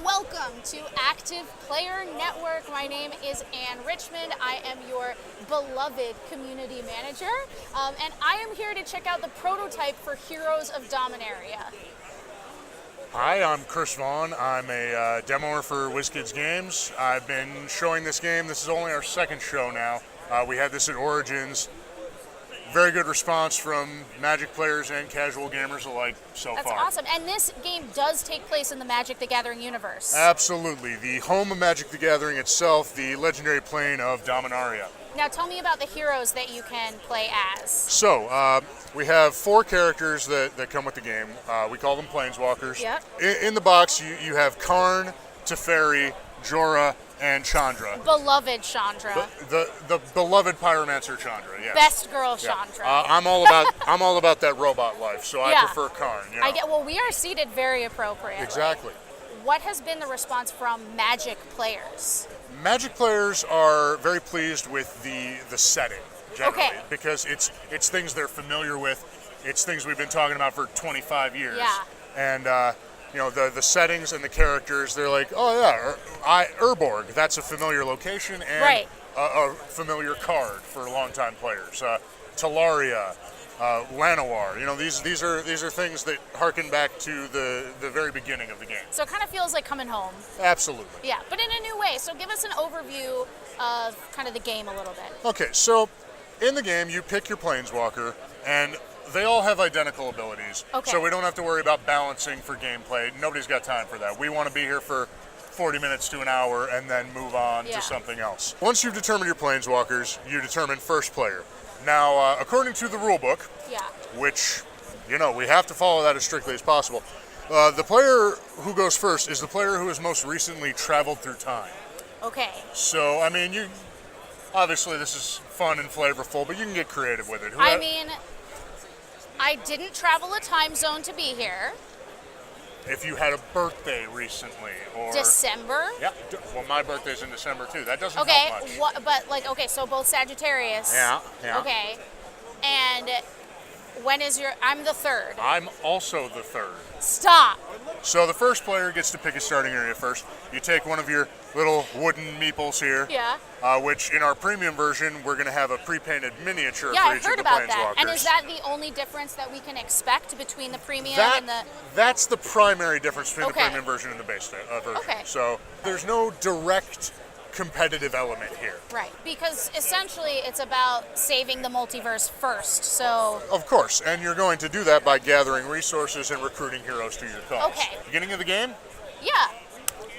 Welcome to Active Player Network. My name is Richmond. I am your beloved community manager, and I am here to check out the prototype for Heroes of Dominaria. Hi, I'm Vaughn. I'm a demoer for WizKids games. I've been showing this game. This is only our second show now. We had this at Origins. Very good response from Magic players and casual gamers alike so far. That's awesome. And this game does take place in the Magic the Gathering universe. Absolutely. The home of Magic the Gathering itself, the legendary plane of Dominaria. Now tell me about the heroes that you can play as. So, we have 4 characters that come with the game. We call them Planeswalkers. Yep. In the box, you have Karn, Teferi, Jorah, and Chandra. Beloved Chandra. The beloved Pyromancer Chandra, yes. Best girl Chandra. I'm all about that robot life, so I prefer Karn. You know? Well, we are seated very appropriately. Exactly. What has been the response from Magic players? Magic players are very pleased with the setting, generally, because it's things they're familiar with. It's things we've been talking about for 25 years. Yeah. And you know, the settings and the characters, they're like, oh yeah, Urborg, that's a familiar location and a familiar card for longtime players. Talaria, Llanowar, you know, these are things that harken back to the very beginning of the game. So it kind of feels like coming home. Absolutely. Yeah, but in a new way. So give us an overview of kind of the game a little bit. Okay, so in the game, you pick your Planeswalker, and they all have identical abilities, so we don't have to worry about balancing for gameplay. Nobody's got time for that. We want to be here for 40 minutes to an hour and then move on to something else. Once you've determined your Planeswalkers, you determine first player. Now, according to the rulebook, which, you know, we have to follow that as strictly as possible, the player who goes first is the player who has most recently traveled through time. Okay. So, I mean, obviously this is fun and flavorful, but you can get creative with it. I mean, I didn't travel a time zone to be here. If you had a birthday recently, or December? Yeah, well, my birthday's in December too. That doesn't help much. So both Sagittarius. Yeah. Okay, and when is I'm the 3rd. I'm also the 3rd. Stop. So the first player gets to pick a starting area first. You take one of your little wooden meeples here. Yeah. Which in our premium version, we're going to have a pre-painted miniature Yeah, for I've each heard of the about Planeswalkers. that. And is that the only difference that we can expect between the premium and the... That's the primary difference between the premium version and the base version. Okay. So there's no direct competitive element here. Right, because essentially it's about saving the multiverse first, so... Of course, and you're going to do that by gathering resources and recruiting heroes to your cause. Okay. Beginning of the game? Yeah.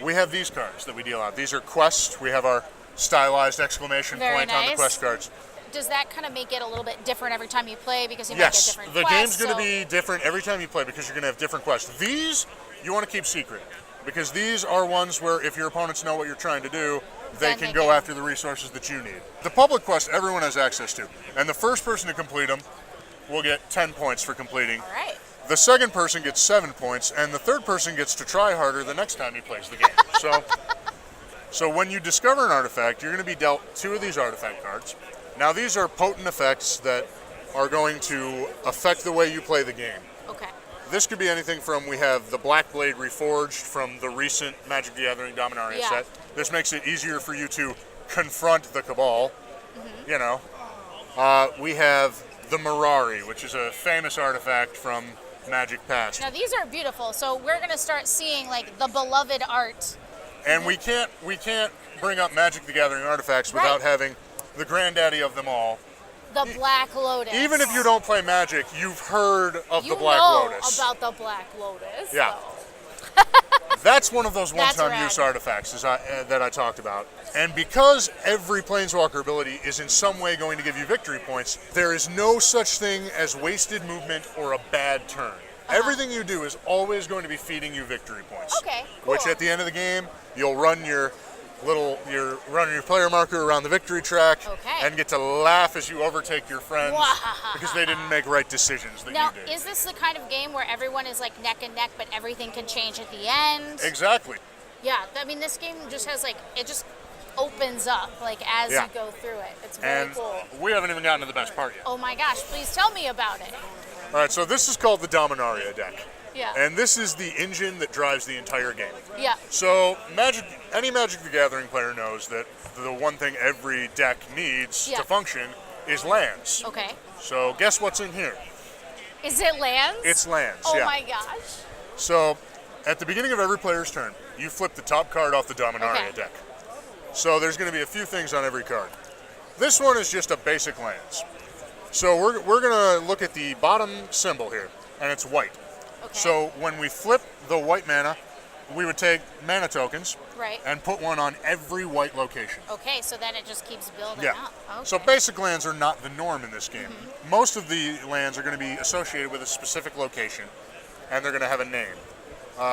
We have these cards that we deal out. These are quests. We have our stylized exclamation point on the quest cards. Does that kind of make it a little bit different every time you play because you might get different quests? Yes, the game's going to be different every time you play because you're going to have different quests. These you want to keep secret because these are ones where if your opponents know what you're trying to do, they can go after the resources that you need. The public quest everyone has access to, and the first person to complete them will get 10 points for completing. All right. The second person gets 7 points, and the third person gets to try harder the next time he plays the game. So when you discover an artifact, you're going to be dealt 2 of these artifact cards. Now these are potent effects that are going to affect the way you play the game. Okay. This could be anything from, we have the Black Blade Reforged from the recent Magic the Gathering Dominaria set. This makes it easier for you to confront the Cabal. Mm-hmm. You know. We have the Mirari, which is a famous artifact from Magic Past. Now these are beautiful, so we're going to start seeing like the beloved art. And we can't bring up Magic the Gathering artifacts without having the granddaddy of them all. The Black Lotus. Even if you don't play Magic, you've heard of the Black Lotus. You know about the Black Lotus. Yeah. That's one of those one-time use artifacts that I talked about. And because every Planeswalker ability is in some way going to give you victory points, there is no such thing as wasted movement or a bad turn. Everything you do is always going to be feeding you victory points. Okay, cool. Which at the end of the game, you'll run your player marker around the victory track and get to laugh as you overtake your friends because they didn't make right decisions that you did. Now, is this the kind of game where everyone is like neck and neck, but everything can change at the end? Exactly. Yeah, I mean, this game just has like, it just opens up like as you go through it. It's very cool. We haven't even gotten to the best part yet. Oh my gosh, please tell me about it. All right, so this is called the Dominaria deck. Yeah. And this is the engine that drives the entire game. Yeah. So any Magic the Gathering player knows that the one thing every deck needs to function is lands. Okay. So guess what's in here? Is it lands? It's lands, Oh my gosh. So at the beginning of every player's turn, you flip the top card off the Dominaria deck. So there's going to be a few things on every card. This one is just a basic lands. So we're going to look at the bottom symbol here, and it's white. Okay. So when we flip the white mana, we would take mana tokens and put one on every white location. Okay, so then it just keeps building up. Okay. So basic lands are not the norm in this game. Mm-hmm. Most of the lands are going to be associated with a specific location, and they're going to have a name.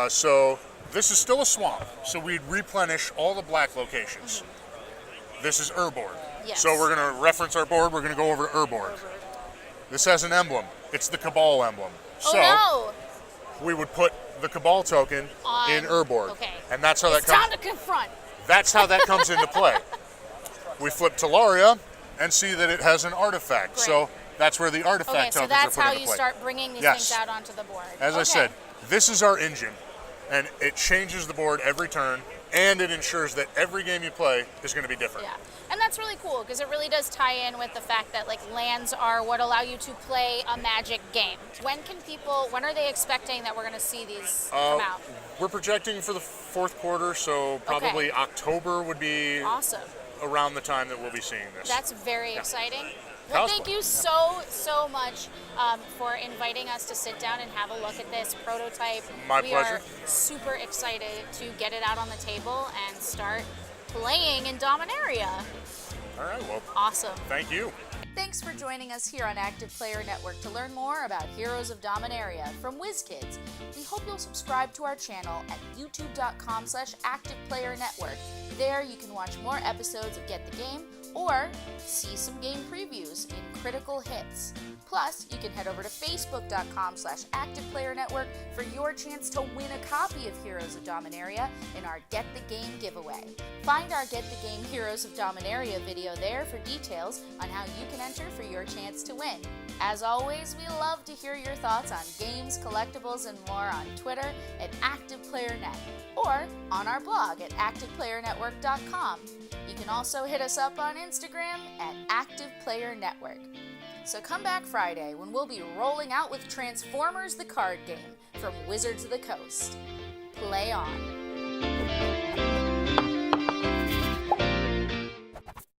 So this is still a swamp, so we'd replenish all the black locations. Mm-hmm. This is Urborg. Yes. So we're going to reference our board, we're going to go over to Urborg. This has an emblem. It's the Cabal Emblem. So we would put the Cabal token in Urborg. And that's how it's time to confront. That's how that comes into play. We flip Talaria and see that it has an artifact. So that's where the artifact tokens are put into play. So that's how you start bringing these things out onto the board. As I said, this is our engine, and it changes the board every turn, and it ensures that every game you play is going to be different. Yeah, and that's really cool because it really does tie in with the fact that like lands are what allow you to play a Magic game. When are they expecting that we're going to see these come out? We're projecting for the fourth quarter, so probably October would be around the time that we'll be seeing this. That's very exciting. Well, thank you so much for inviting us to sit down and have a look at this prototype. My pleasure. We are super excited to get it out on the table and start playing in Dominaria. All right, well, awesome. Thank you. Thanks for joining us here on Active Player Network to learn more about Heroes of Dominaria from WizKids. We hope you'll subscribe to our channel at youtube.com/ActivePlayerNetwork. There you can watch more episodes of Get the Game or see some game previews in Critical Hits. Plus, you can head over to facebook.com/ActivePlayerNetwork for your chance to win a copy of Heroes of Dominaria in our Get the Game giveaway. Find our Get the Game Heroes of Dominaria video there for details on how you can enter for your chance to win. As always, we love to hear your thoughts on games, collectibles, and more on Twitter at ActivePlayerNet or on our blog at ActivePlayerNetwork.com. You can also hit us up on Instagram at ActivePlayerNetwork. So come back Friday when we'll be rolling out with Transformers the card game from Wizards of the Coast. Play on.